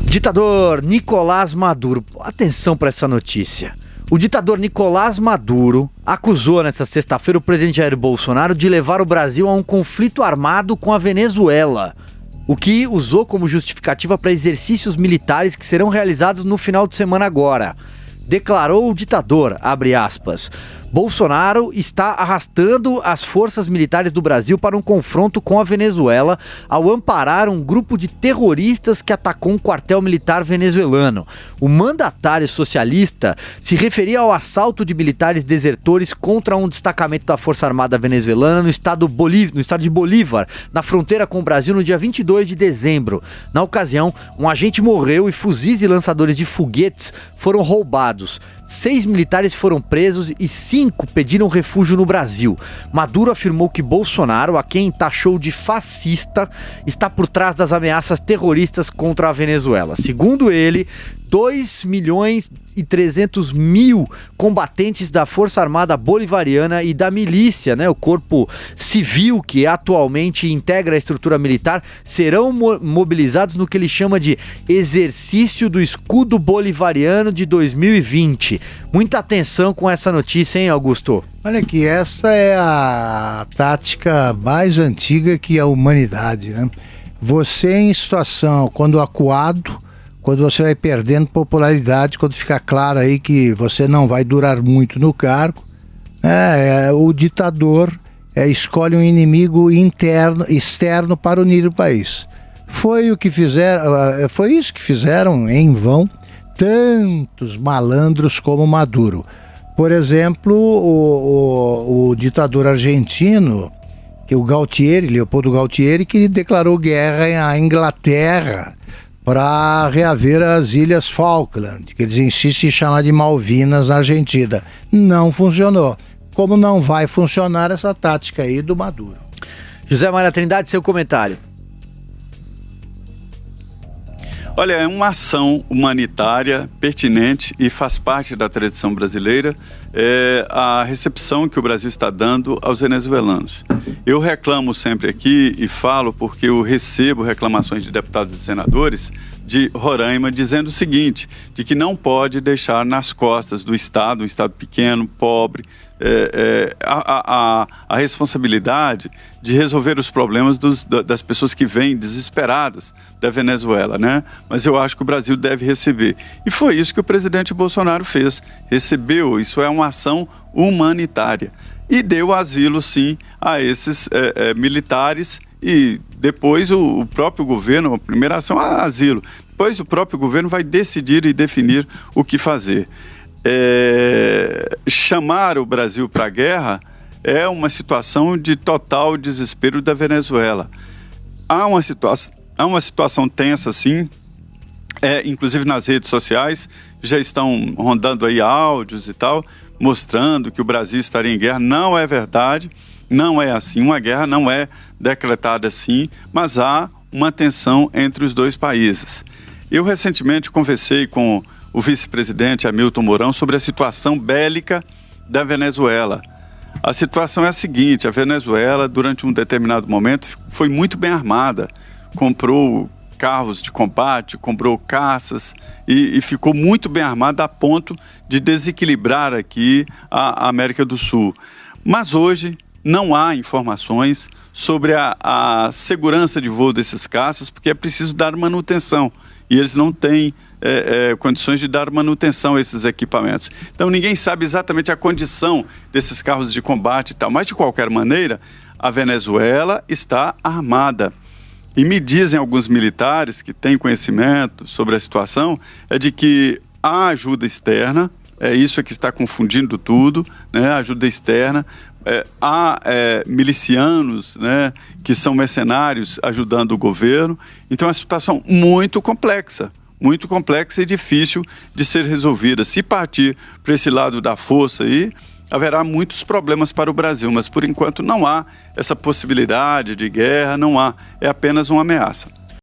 Ditador Nicolás Maduro. Atenção para essa notícia. O ditador Nicolás Maduro acusou nesta sexta-feira o presidente Jair Bolsonaro de levar o Brasil a um conflito armado com a Venezuela, o que usou como justificativa para exercícios militares que serão realizados no final de semana agora. Declarou o ditador, abre aspas, Bolsonaro está arrastando as forças militares do Brasil para um confronto com a Venezuela ao amparar um grupo de terroristas que atacou um quartel militar venezuelano. O mandatário socialista se referia ao assalto de militares desertores contra um destacamento da Força Armada venezuelana no estado de Bolívar, na fronteira com o Brasil, no dia 22 de dezembro. Na ocasião, um agente morreu e fuzis e lançadores de foguetes foram roubados. 6 militares foram presos e 5 pediram refúgio no Brasil. Maduro afirmou que Bolsonaro, a quem taxou de fascista, está por trás das ameaças terroristas contra a Venezuela. Segundo ele, 2.300.000 combatentes da Força Armada Bolivariana e da milícia, o corpo civil que atualmente integra a estrutura militar, serão mobilizados no que ele chama de Exercício do Escudo Bolivariano de 2020. Muita atenção com essa notícia, hein, Augusto? Olha que essa é a tática mais antiga que a humanidade, né? Você em situação, quando acuado, quando você vai perdendo popularidade, quando fica claro aí que você não vai durar muito no cargo, o ditador escolhe um inimigo externo para unir o país. Foi isso que fizeram em vão tantos malandros como Maduro. Por exemplo, o ditador argentino, que o Leopoldo Galtieri, que declarou guerra à Inglaterra para reaver as Ilhas Falkland, que eles insistem em chamar de Malvinas na Argentina. Não funcionou. Como não vai funcionar essa tática aí do Maduro. José Maria Trindade, seu comentário. Olha, é uma ação humanitária pertinente e faz parte da tradição brasileira a recepção que o Brasil está dando aos venezuelanos. Eu reclamo sempre aqui e falo porque eu recebo reclamações de deputados e senadores de Roraima dizendo o seguinte, de que não pode deixar nas costas do Estado, um Estado pequeno, pobre, a responsabilidade de resolver os problemas das pessoas que vêm desesperadas da Venezuela, né? Mas eu acho que o Brasil deve receber. E foi isso que o presidente Bolsonaro fez. Recebeu, isso é uma ação humanitária. E deu asilo, sim, a esses militares e depois o próprio governo, a primeira ação é asilo. Depois o próprio governo vai decidir e definir o que fazer. Chamar o Brasil para a guerra é uma situação de total desespero da Venezuela. Há uma situação tensa, sim, inclusive nas redes sociais, já estão rondando aí áudios e tal, mostrando que o Brasil estaria em guerra. Não é verdade, não é assim, uma guerra não é decretada assim, mas há uma tensão entre os dois países. Eu recentemente conversei com o vice-presidente Hamilton Mourão sobre a situação bélica da Venezuela. A situação é a seguinte, a Venezuela, durante um determinado momento, foi muito bem armada, comprou carros de combate, comprou caças e ficou muito bem armada a ponto de desequilibrar aqui a América do Sul. Mas hoje não há informações sobre a segurança de voo desses caças, porque é preciso dar manutenção e eles não têm condições de dar manutenção a esses equipamentos. Então ninguém sabe exatamente a condição desses carros de combate e tal, mas de qualquer maneira a Venezuela está armada. E me dizem alguns militares que têm conhecimento sobre a situação, de que há ajuda externa, isso que está confundindo tudo, né? Ajuda externa, há milicianos, né, que são mercenários ajudando o governo. Então é uma situação muito complexa e difícil de ser resolvida. Se partir para esse lado da força aí, haverá muitos problemas para o Brasil, mas por enquanto não há essa possibilidade de guerra, não há, é apenas uma ameaça.